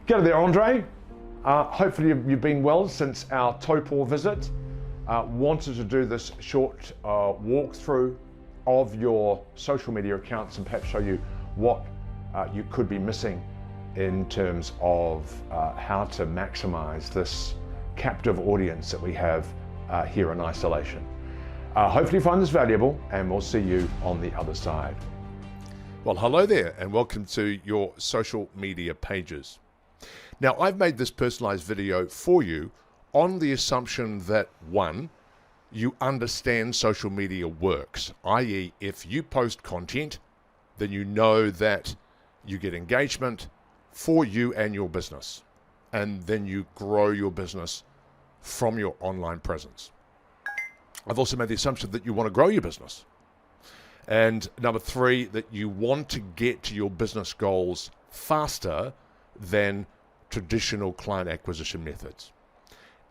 G'day there, Andre. Hopefully you've been well since our Taupo visit. Wanted to do this short walkthrough of your social media accounts and perhaps show you what you could be missing in terms of how to maximize this captive audience that we have here in isolation. Hopefully you find this valuable, and we'll see you on the other side. Well, hello there, and welcome to your social media pages. Now, I've made this personalized video for you on the assumption that, one, you understand social media works, i.e. if you post content, then you know that you get engagement for you and your business, and then you grow your business from your online presence. I've also made the assumption that you want to grow your business. And number three, that you want to get to your business goals faster than traditional client acquisition methods.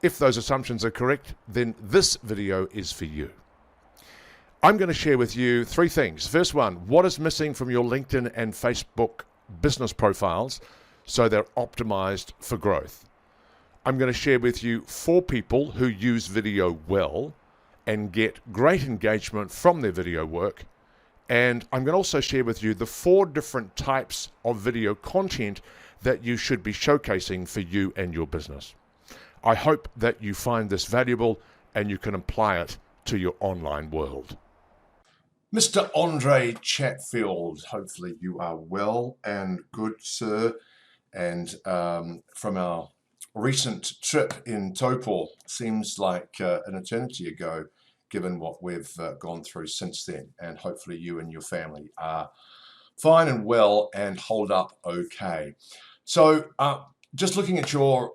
If those assumptions are correct, then this video is for you. I'm going to share with you three things. First one, what is missing from your LinkedIn and Facebook business profiles so they're optimized for growth. I'm going to share with you 4 people who use video well and get great engagement from their video work. And I'm going to also share with you the 4 different types of video content that you should be showcasing for you and your business. I hope that you find this valuable and you can apply it to your online world. Mr. Andre Chatfield, hopefully you are well and good, sir. And from our recent trip in Taupo, seems like an eternity ago, given what we've gone through since then. And hopefully you and your family are fine and well and hold up okay. So just looking at your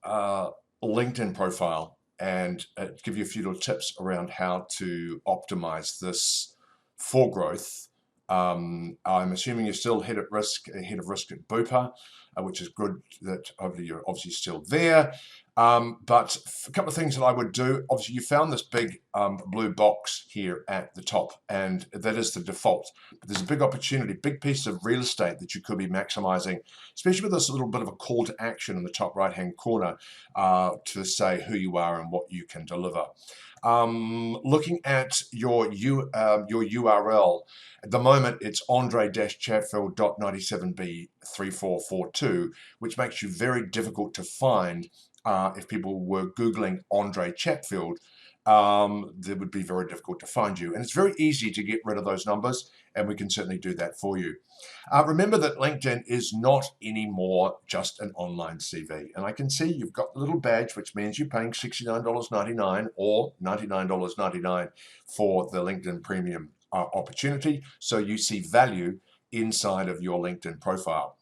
LinkedIn profile and give you a few little tips around how to optimize this for growth. I'm assuming you're still ahead of risk at Bupa, which is good that hopefully you're obviously still there. But a couple of things that I would do, obviously you found this big blue box here at the top, and that is the default. But there's a big opportunity, big piece of real estate that you could be maximizing, especially with this little bit of a call to action in the top right-hand corner to say who you are and what you can deliver. Looking at your URL, at the moment it's andre-chatfield.97b3442, which makes you very difficult to find. If people were Googling Andre Chatfield, it would be very difficult to find you. And it's very easy to get rid of those numbers, and we can certainly do that for you. Remember that LinkedIn is not anymore just an online CV. And I can see you've got the little badge, which means you're paying $69.99 or $99.99 for the LinkedIn Premium opportunity. So you see value inside of your LinkedIn profile.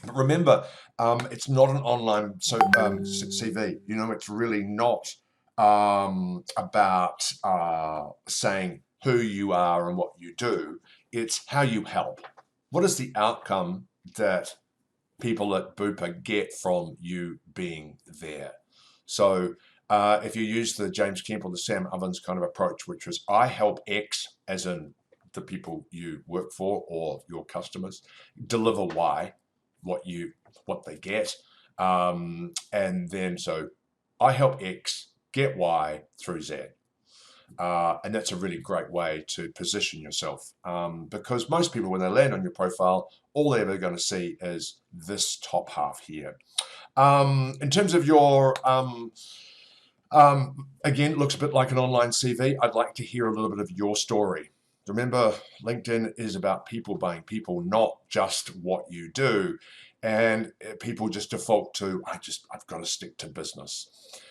But remember, it's not an online CV. You know, it's really not about saying who you are and what you do. It's how you help. What is the outcome that people at Bupa get from you being there? So if you use the James Kemp or the Sam Ovens kind of approach, which was I help X, as in the people you work for or your customers, deliver Y, what they get, and then so I help X get Y through Z, and that's a really great way to position yourself, because most people, when they land on your profile, all they're ever going to see is this top half here. In terms of your again, it looks a bit like an online CV. I'd like to hear a little bit of your story. Remember, LinkedIn is about people buying people, not just what you do. And people just default to, I've got to stick to business.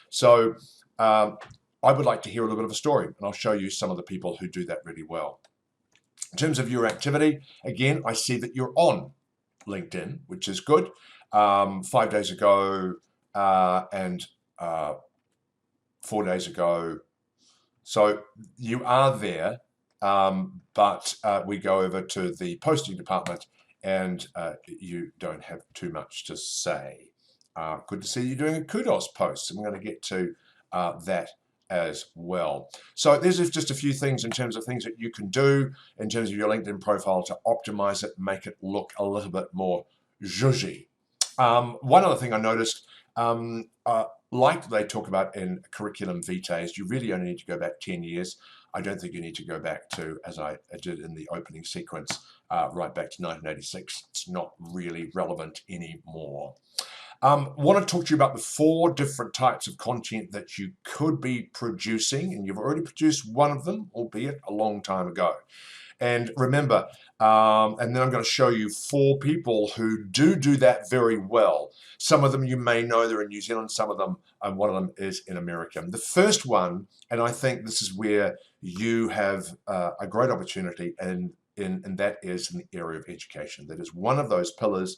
So I would like to hear a little bit of a story, and I'll show you some of the people who do that really well. In terms of your activity, again, I see that you're on LinkedIn, which is good. 5 days ago and 4 days ago. So you are there. But we go over to the posting department and you don't have too much to say. Good to see you doing a kudos post, and we're going to get to that as well. So there's just a few things in terms of things that you can do in terms of your LinkedIn profile to optimize it, make it look a little bit more zhuzhy. One other thing I noticed, like they talk about in curriculum vitae, is you really only need to go back 10 years. I don't think you need to go back to, as I did in the opening sequence, right back to 1986. It's not really relevant anymore. Want to talk to you about the 4 different types of content that you could be producing, and you've already produced one of them, albeit a long time ago. And remember, and then I'm going to show you 4 people who do that very well. Some of them you may know, they're in New Zealand, some of them, one of them is in America. The first one, and I think this is where you have a great opportunity, and that is in the area of education. That is one of those pillars,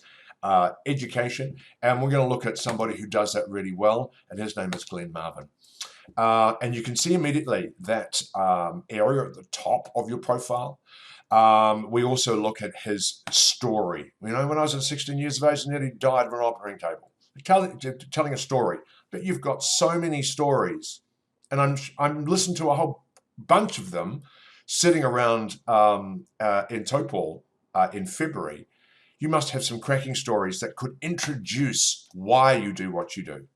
education, and we're going to look at somebody who does that really well, and his name is Glenn Marvin. And you can see immediately that area at the top of your profile. We also look at his story. You know, when I was 16 years of age, I nearly died of an operating table. Telling a story. But you've got so many stories, and I'm listening to a whole bunch of them sitting around in Topol in February. You must have some cracking stories that could introduce why you do what you do.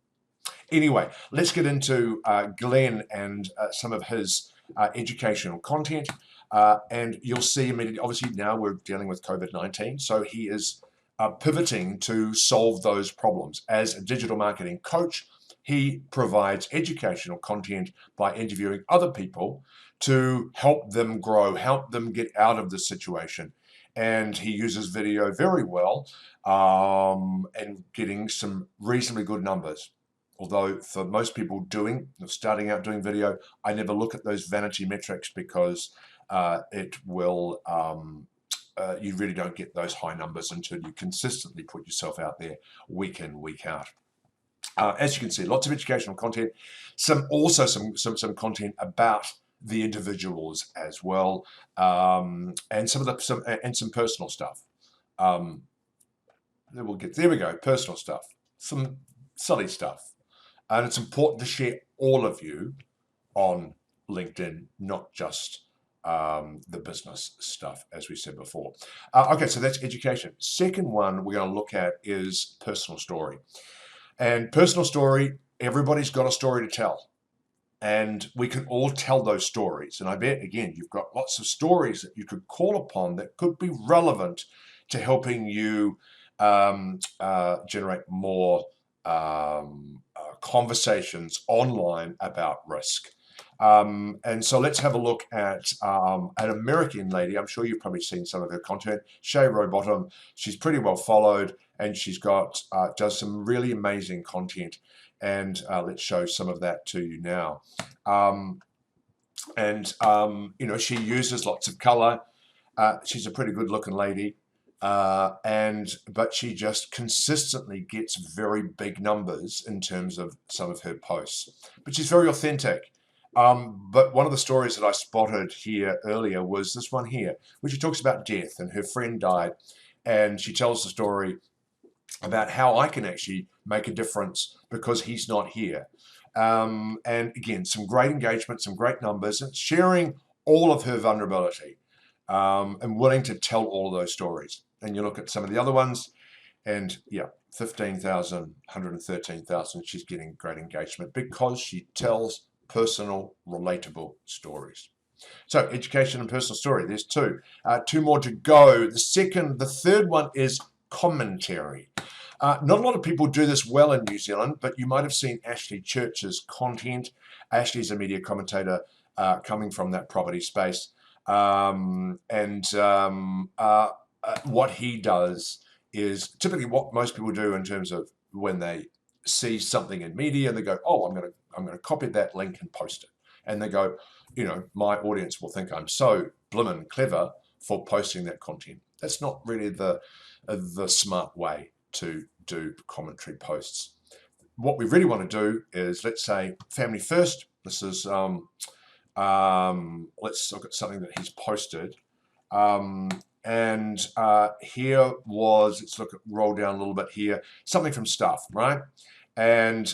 Anyway, let's get into Glenn and some of his educational content. And you'll see immediately, obviously now we're dealing with COVID-19, so he is pivoting to solve those problems. As a digital marketing coach, he provides educational content by interviewing other people to help them grow, help them get out of the situation. And he uses video very well and getting some reasonably good numbers. Although for most people starting out doing video, I never look at those vanity metrics because it will, you really don't get those high numbers until you consistently put yourself out there week in, week out. As you can see, lots of educational content, some content about the individuals as well, and some personal stuff. There we go, personal stuff, some silly stuff. And it's important to share all of you on LinkedIn, not just the business stuff, as we said before. Okay, so that's education. Second one we're going to look at is personal story. And personal story, everybody's got a story to tell. And we can all tell those stories. And I bet, again, you've got lots of stories that you could call upon that could be relevant to helping you generate more conversations online about risk. And so let's have a look at an American lady. I'm sure you've probably seen some of her content, Shay Rowbottom. She's pretty well followed, and she's got does some really amazing content. And let's show some of that to you now. You know, she uses lots of color. She's a pretty good looking lady. But she just consistently gets very big numbers in terms of some of her posts. But she's very authentic. But one of the stories that I spotted here earlier was this one here, where she talks about death, and her friend died. And she tells the story about how I can actually make a difference because he's not here. And again, some great engagement, some great numbers, and sharing all of her vulnerability, and willing to tell all of those stories. And you look at some of the other ones, and yeah, 15,000, 113,000, she's getting great engagement because she tells personal, relatable stories. So education and personal story, there's 2. 2 more to go. The third one is commentary. Not a lot of people do this well in New Zealand, but you might have seen Ashley Church's content. Ashley's a media commentator coming from that property space. What he does is typically what most people do in terms of when they see something in media and they go, oh, I'm going to copy that link and post it. And they go, you know, my audience will think I'm so blimmin' clever for posting that content. That's not really the smart way to do commentary posts. What we really want to do is, let's say, family first. This is, let's look at something that he's posted. Here was, let's look at, roll down a little bit here, something from Stuff, right? And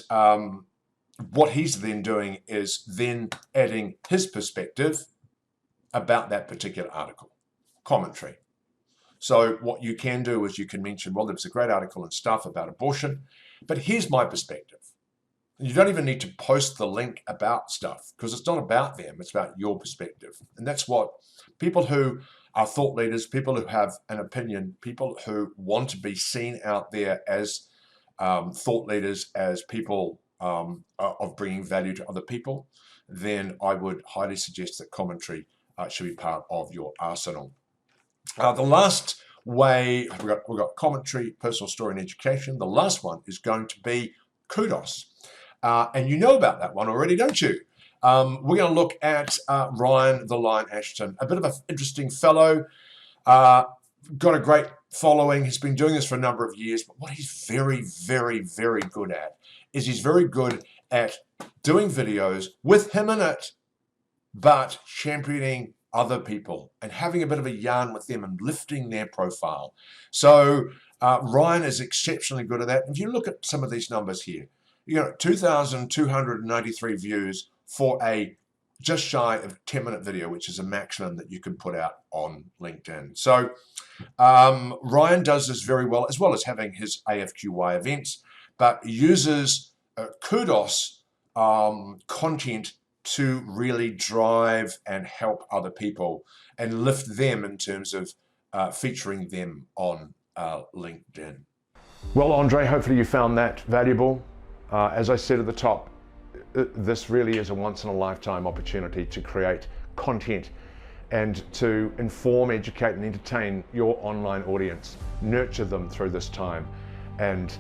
what he's then doing is then adding his perspective about that particular article, commentary. So what you can do is you can mention, well, there was a great article and stuff about abortion, but here's my perspective. You don't even need to post the link about stuff because it's not about them, it's about your perspective. And that's what people who are thought leaders, people who have an opinion, people who want to be seen out there as thought leaders, as people of bringing value to other people, then I would highly suggest that commentary should be part of your arsenal. The last way, we've got commentary, personal story, and education. The last one is going to be kudos. And you know about that one already, don't you? We're going to look at Ryan the Lion Ashton, a bit of an interesting fellow, got a great following. He's been doing this for a number of years, but what he's very, very, very good at is he's very good at doing videos with him in it, but championing other people and having a bit of a yarn with them and lifting their profile. So Ryan is exceptionally good at that. If you look at some of these numbers here, 2,293 views for a just shy of 10-minute video, which is a maximum that you can put out on LinkedIn. So Ryan does this very well as having his AFQY events, but uses kudos content to really drive and help other people and lift them in terms of featuring them on LinkedIn. Well, Andre, hopefully you found that valuable. As I said at the top, this really is a once-in-a-lifetime opportunity to create content and to inform, educate, and entertain your online audience, nurture them through this time, and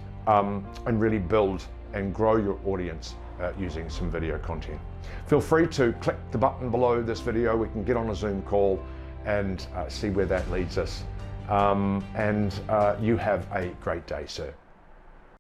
really build and grow your audience using some video content. Feel free to click the button below this video. We can get on a Zoom call and see where that leads us. You have a great day, sir.